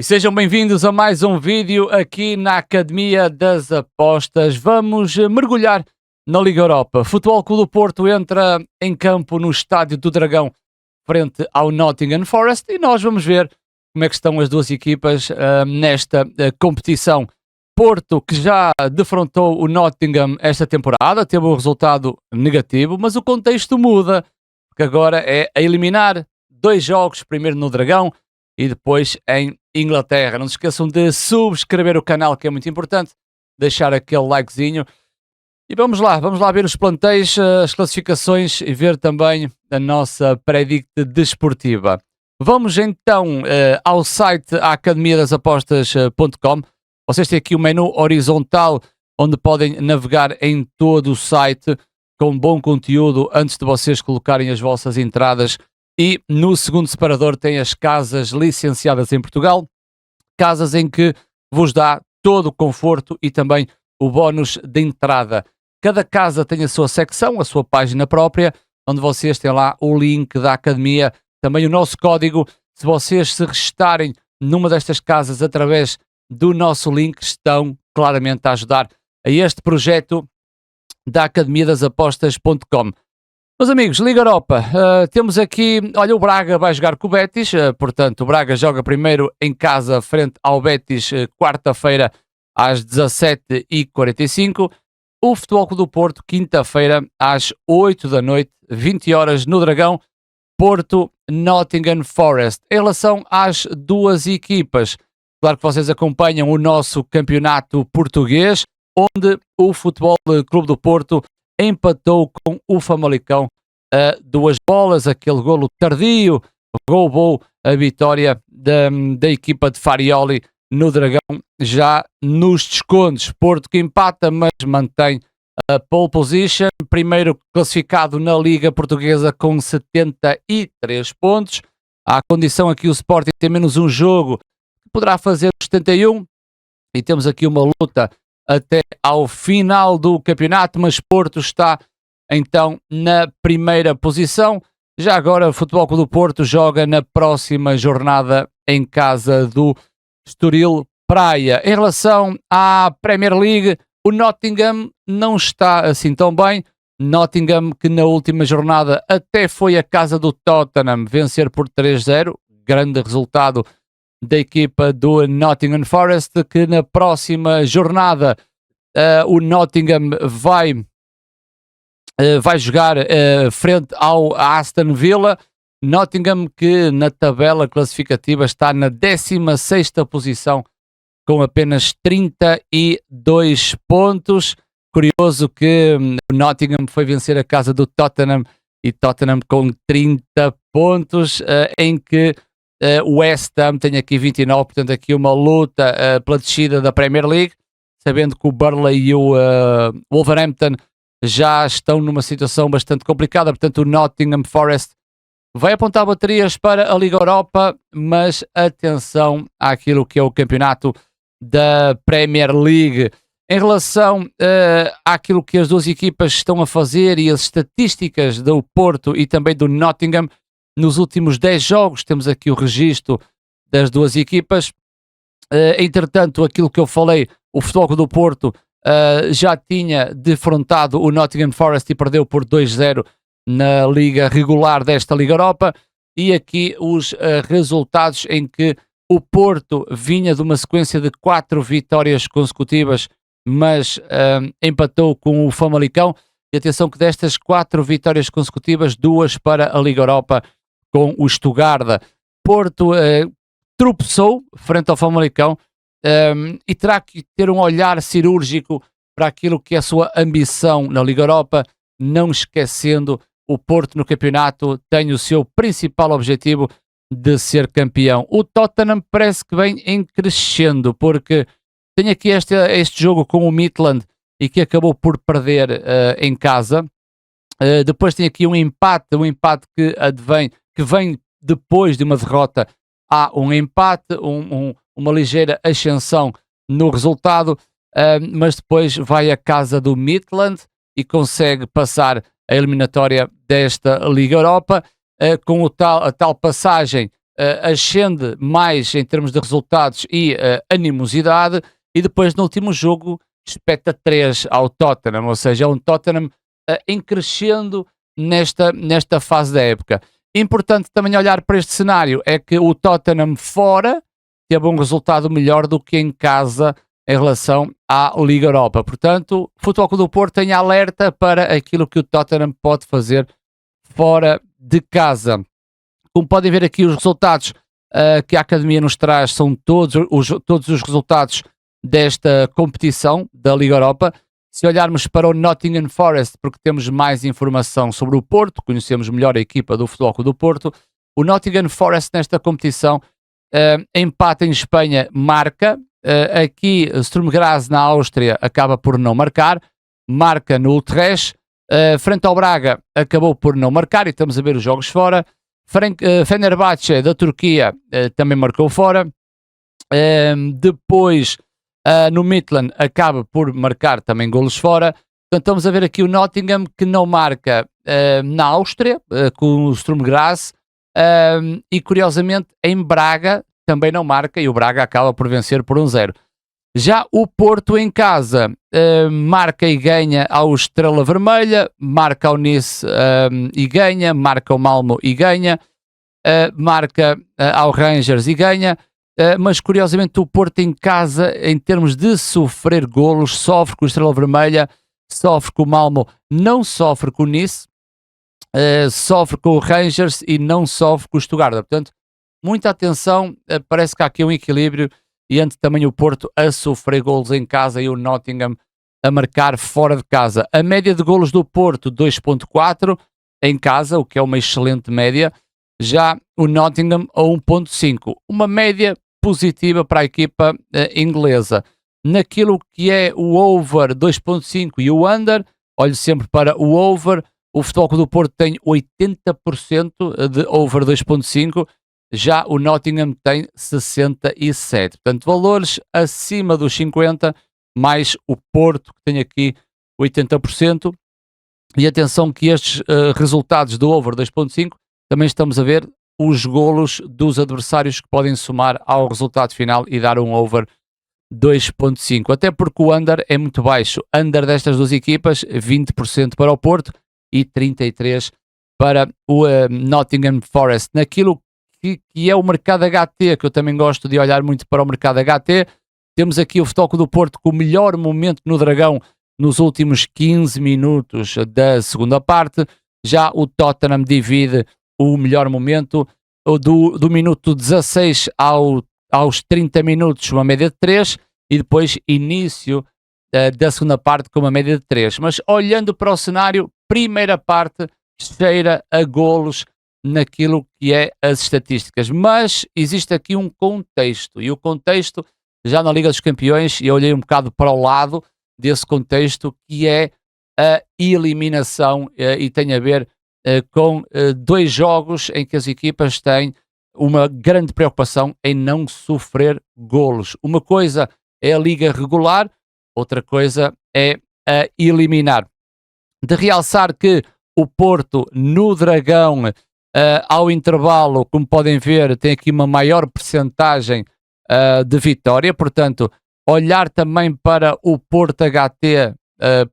E sejam bem-vindos a mais um vídeo aqui na Academia das Apostas. Vamos mergulhar na Liga Europa. Futebol Clube do Porto entra em campo no Estádio do Dragão frente ao Nottingham Forest e nós vamos ver como é que estão as duas equipas nesta competição. Porto, que já defrontou o Nottingham esta temporada, teve um resultado negativo, mas o contexto muda, porque agora é a eliminar 2 jogos, primeiro no Dragão e depois em Inglaterra. Não se esqueçam de subscrever o canal, que é muito importante, deixar aquele likezinho. E vamos lá ver os plantéis, as classificações e ver também a nossa predict desportiva. Vamos então ao site academiadasapostas.com. Vocês têm aqui o menu horizontal onde podem navegar em todo o site com bom conteúdo antes de vocês colocarem as vossas entradas. E no segundo separador tem as casas licenciadas em Portugal, casas em que vos dá todo o conforto e também o bónus de entrada. Cada casa tem a sua secção, a sua página própria, onde vocês têm lá o link da academia, também o nosso código. Se vocês se registarem numa destas casas através do nosso link, estão claramente a ajudar a este projeto da academiadasapostas.com. Meus amigos, Liga Europa, temos aqui, olha, o Braga vai jogar com o Betis, portanto o Braga joga primeiro em casa frente ao Betis, quarta-feira às 17h45, o Futebol Clube do Porto, quinta-feira às 8 da noite, 20 horas no Dragão, Porto, Nottingham Forest. Em relação às duas equipas, claro que vocês acompanham o nosso campeonato português, onde o Futebol Clube do Porto empatou com o Famalicão a 2 bolas, aquele golo tardio roubou a vitória da equipa de Farioli no Dragão, já nos descontos. Porto que empata, mas mantém a pole position, primeiro classificado na Liga Portuguesa com 73 pontos. À condição aqui o Sporting tem menos um jogo, poderá fazer os 71, e temos aqui uma luta até ao final do campeonato, mas Porto está então na primeira posição. Já agora o Futebol Clube do Porto joga na próxima jornada em casa do Estoril Praia. Em relação à Premier League, o Nottingham não está assim tão bem. Nottingham que na última jornada até foi a casa do Tottenham vencer por 3-0, grande resultado da equipa do Nottingham Forest, que na próxima jornada o Nottingham vai jogar frente ao Aston Villa. Nottingham que na tabela classificativa está na 16ª posição com apenas 32 pontos. Curioso que o Nottingham foi vencer a casa do Tottenham e Tottenham com 30 pontos, em que o West Ham tem aqui 29, portanto aqui uma luta pela descida da Premier League, sabendo que o Burnley e o Wolverhampton já estão numa situação bastante complicada. Portanto o Nottingham Forest vai apontar baterias para a Liga Europa, mas atenção àquilo que é o campeonato da Premier League. Em relação àquilo que as duas equipas estão a fazer e as estatísticas do Porto e também do Nottingham, nos últimos 10 jogos, temos aqui o registro das duas equipas. Entretanto, aquilo que eu falei, o Futebol Clube do Porto já tinha defrontado o Nottingham Forest e perdeu por 2-0 na liga regular desta Liga Europa. E aqui os resultados em que o Porto vinha de uma sequência de 4 vitórias consecutivas, mas empatou com o Famalicão. E atenção que destas 4 vitórias consecutivas, 2 para a Liga Europa com o Stuttgart. Porto tropeçou frente ao Famalicão e terá que ter um olhar cirúrgico para aquilo que é a sua ambição na Liga Europa, não esquecendo o Porto no campeonato tem o seu principal objetivo de ser campeão. O Tottenham parece que vem em crescendo, porque tem aqui este jogo com o Midland e que acabou por perder em casa. Depois tem aqui um empate que vem depois de uma derrota. Há um empate, uma ligeira ascensão no resultado, mas depois vai à casa do Midland e consegue passar a eliminatória desta Liga Europa, com a tal passagem ascende mais em termos de resultados e animosidade, e depois no último jogo espeta 3 ao Tottenham, ou seja, é um Tottenham em crescendo nesta fase da época. Importante também olhar para este cenário, é que o Tottenham fora teve um resultado melhor do que em casa em relação à Liga Europa. Portanto, o Futebol Clube do Porto tem alerta para aquilo que o Tottenham pode fazer fora de casa. Como podem ver aqui, os resultados que a Academia nos traz são todos os resultados desta competição da Liga Europa. Se olharmos para o Nottingham Forest, porque temos mais informação sobre o Porto, conhecemos melhor a equipa do Futebol Clube do Porto, o Nottingham Forest nesta competição empata em Espanha, marca. Aqui Sturm Graz na Áustria acaba por não marcar, marca no Utrecht. Frente ao Braga acabou por não marcar, e estamos a ver os jogos fora. Fenerbahçe da Turquia também marcou fora. Depois no Midland acaba por marcar também golos fora. Portanto, estamos a ver aqui o Nottingham que não marca na Áustria com o Sturm Graz, e curiosamente em Braga também não marca, e o Braga acaba por vencer por 1-0. Já o Porto em casa marca e ganha ao Estrela Vermelha, marca ao Nice e ganha, marca ao Malmo e ganha, marca ao Rangers e ganha, mas curiosamente o Porto em casa, em termos de sofrer golos, sofre com o Estrela Vermelha, sofre com o Malmo, não sofre com o Nice, sofre com o Rangers e não sofre com o Stuttgart. Portanto, muita atenção, parece que há aqui um equilíbrio, e antes também o Porto a sofrer golos em casa e o Nottingham a marcar fora de casa. A média de golos do Porto 2.4 em casa, o que é uma excelente média. Já o Nottingham a 1.5, uma média positiva para a equipa inglesa. Naquilo que é o over 2.5 e o under, olho sempre para o over. O Futebol Clube do Porto tem 80% de over 2.5, já o Nottingham tem 67%. Portanto, valores acima dos 50%, mais o Porto, que tem aqui 80%. E atenção que estes resultados do over 2.5, também estamos a ver os golos dos adversários que podem somar ao resultado final e dar um over 2.5. Até porque o under é muito baixo. Under destas duas equipas, 20% para o Porto e 33% para o Nottingham Forest. Naquilo que é o mercado HT, que eu também gosto de olhar muito para o mercado HT, temos aqui o Futebol Clube do Porto com o melhor momento no Dragão nos últimos 15 minutos da segunda parte. Já o Tottenham divide o melhor momento do minuto 16 aos 30 minutos, uma média de 3, e depois início da segunda parte com uma média de 3. Mas olhando para o cenário, primeira parte cheira a golos naquilo que é as estatísticas, mas existe aqui um contexto, e o contexto já na Liga dos Campeões, e eu olhei um bocado para o lado desse contexto, que é a eliminação, e tem a ver com 2 jogos em que as equipas têm uma grande preocupação em não sofrer golos. Uma coisa é a liga regular, outra coisa é a eliminar. De realçar que o Porto no Dragão, ao intervalo, como podem ver, tem aqui uma maior percentagem de vitória, portanto, olhar também para o Porto HT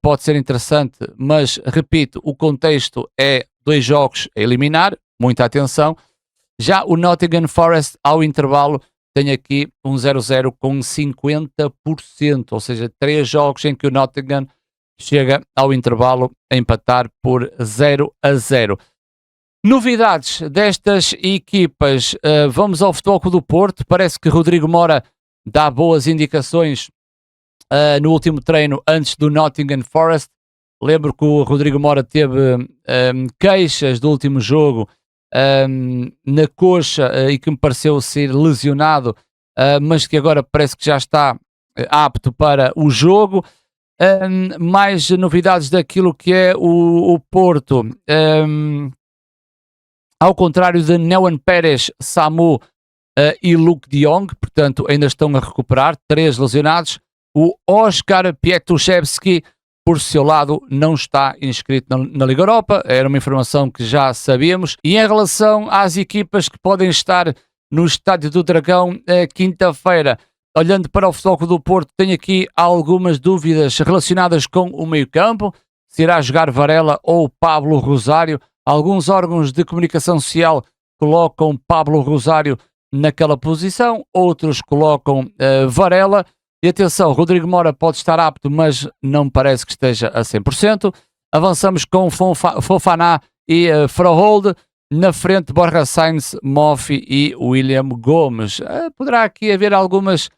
pode ser interessante, mas, repito, o contexto é 2 jogos a eliminar, muita atenção. Já o Nottingham Forest, ao intervalo, tem aqui um 0-0 com 50%, ou seja, 3 jogos em que o Nottingham chega ao intervalo a empatar por 0-0. Novidades destas equipas, vamos ao Futebol Clube do Porto. Parece que Rodrigo Mora dá boas indicações no último treino antes do Nottingham Forest. Lembro que o Rodrigo Mora teve queixas do último jogo na coxa e que me pareceu ser lesionado, mas que agora parece que já está apto para o jogo. Mais novidades daquilo que é o Porto. Ao contrário de Neuen Pérez, Samu e Luke de Jong, portanto ainda estão a recuperar, 3 lesionados. O Oskar Pietruszewski, por seu lado, não está inscrito na Liga Europa, era uma informação que já sabíamos. E em relação às equipas que podem estar no Estádio do Dragão, quinta-feira. Olhando para o Futebol Clube do Porto, tenho aqui algumas dúvidas relacionadas com o meio-campo, se irá jogar Varela ou Pablo Rosário. Alguns órgãos de comunicação social colocam Pablo Rosário naquela posição, outros colocam Varela. E atenção, Rodrigo Mora pode estar apto, mas não parece que esteja a 100%. Avançamos com Fofana e Frohold. Na frente, Borja Sainz, Moffi e William Gomes. Poderá aqui haver algumas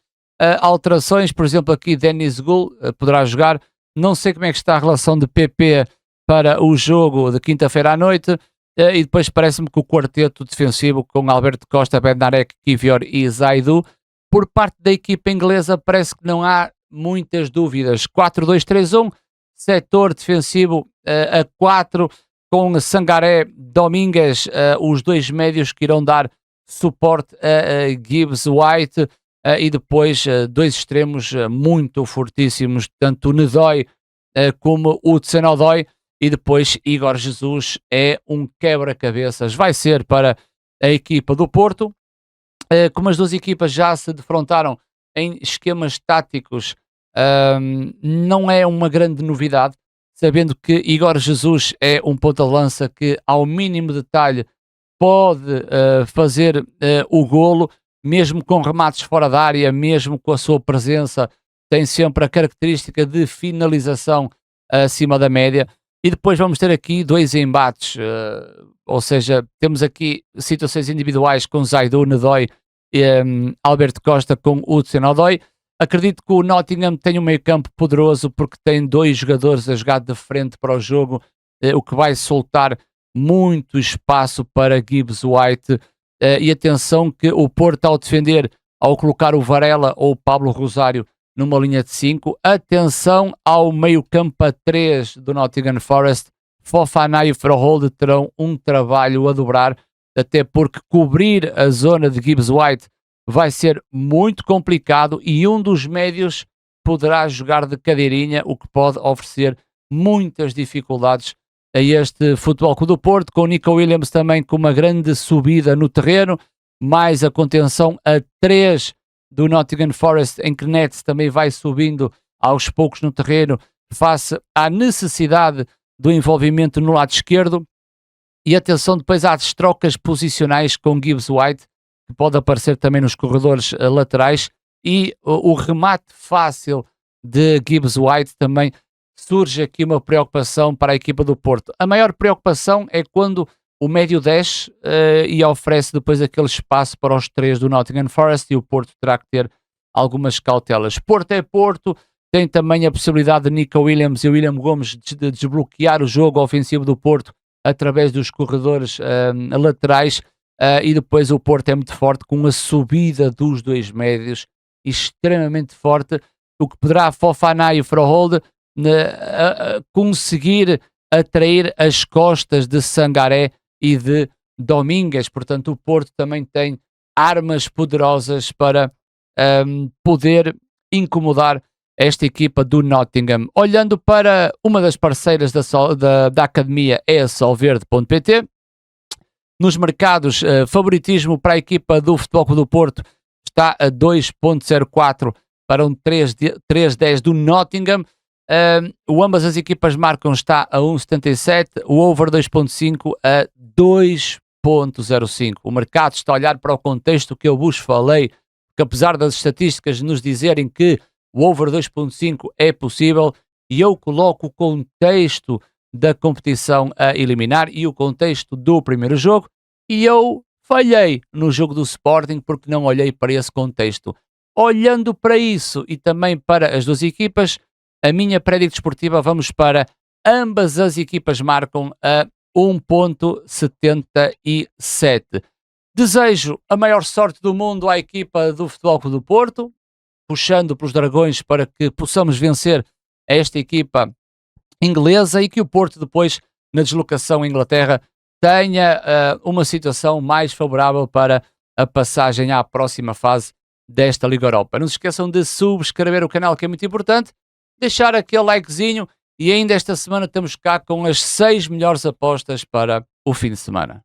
alterações, por exemplo, aqui Denis Gul poderá jogar. Não sei como é que está a relação de PP para o jogo de quinta-feira à noite. E depois parece-me que o quarteto defensivo com Alberto Costa, Bednarek, Kivior e Zaidu. Por parte da equipa inglesa parece que não há muitas dúvidas. 4-2-3-1, setor defensivo a 4, com Sangaré, Domingues, os dois médios que irão dar suporte a Gibbs White, e depois dois extremos muito fortíssimos, tanto o Nedói como o Tsenodói, e depois Igor Jesus é um quebra-cabeças. Vai ser para a equipa do Porto. Como as duas equipas já se defrontaram em esquemas táticos, não é uma grande novidade, sabendo que Igor Jesus é um ponta-lança que ao mínimo detalhe pode fazer o golo, mesmo com remates fora da área, mesmo com a sua presença, tem sempre a característica de finalização acima da média. E depois vamos ter aqui dois embates, ou seja, temos aqui situações individuais com Zaidu, Nedói e Alberto Costa com Hudson Odoi. Acredito que o Nottingham tem um meio campo poderoso porque tem dois jogadores a jogar de frente para o jogo, o que vai soltar muito espaço para Gibbs White. E atenção que o Porto, ao defender, ao colocar o Varela ou o Pablo Rosário numa linha de 5, atenção ao meio campo a 3 do Nottingham Forest. Fofana e Frohold terão um trabalho a dobrar, até porque cobrir a zona de Gibbs White vai ser muito complicado e um dos médios poderá jogar de cadeirinha, o que pode oferecer muitas dificuldades a este Futebol Clube do Porto, com o Nico Williams também com uma grande subida no terreno, mais a contenção a 3 do Nottingham Forest, em que Nets também vai subindo aos poucos no terreno, face à necessidade do envolvimento no lado esquerdo. E atenção depois às trocas posicionais com Gibbs White, que pode aparecer também nos corredores laterais, e o remate fácil de Gibbs White também. Surge aqui uma preocupação para a equipa do Porto. A maior preocupação é quando o médio desce e oferece depois aquele espaço para os 3 do Nottingham Forest, e o Porto terá que ter algumas cautelas. Porto é Porto, tem também a possibilidade de Nico Williams e William Gomes de desbloquear o jogo ofensivo do Porto através dos corredores laterais, e depois o Porto é muito forte com a subida dos dois médios, extremamente forte, o que poderá Fofana e Frohold conseguir atrair as costas de Sangaré e de Domingues. Portanto, o Porto também tem armas poderosas para poder incomodar esta equipa do Nottingham. Olhando para uma das parceiras da academia, é a Solverde.pt. Nos mercados, favoritismo para a equipa do Futebol Clube do Porto está a 2.04 para um 3.10 do Nottingham. Ambas as equipas marcam, está a 1.77, o over 2.5 a 2.05. O mercado está a olhar para o contexto que eu vos falei, que apesar das estatísticas nos dizerem que o over 2.5 é possível, e eu coloco o contexto da competição a eliminar e o contexto do primeiro jogo, e eu falhei no jogo do Sporting porque não olhei para esse contexto. Olhando para isso e também para as duas equipas, a minha prédica desportiva, vamos para ambas as equipas marcam a 1.77. Desejo a maior sorte do mundo à equipa do Futebol Clube do Porto, puxando para os Dragões para que possamos vencer esta equipa inglesa, e que o Porto depois, na deslocação à Inglaterra, tenha uma situação mais favorável para a passagem à próxima fase desta Liga Europa. Não se esqueçam de subscrever o canal, que é muito importante, deixar aquele likezinho, e ainda esta semana estamos cá com as 6 melhores apostas para o fim de semana.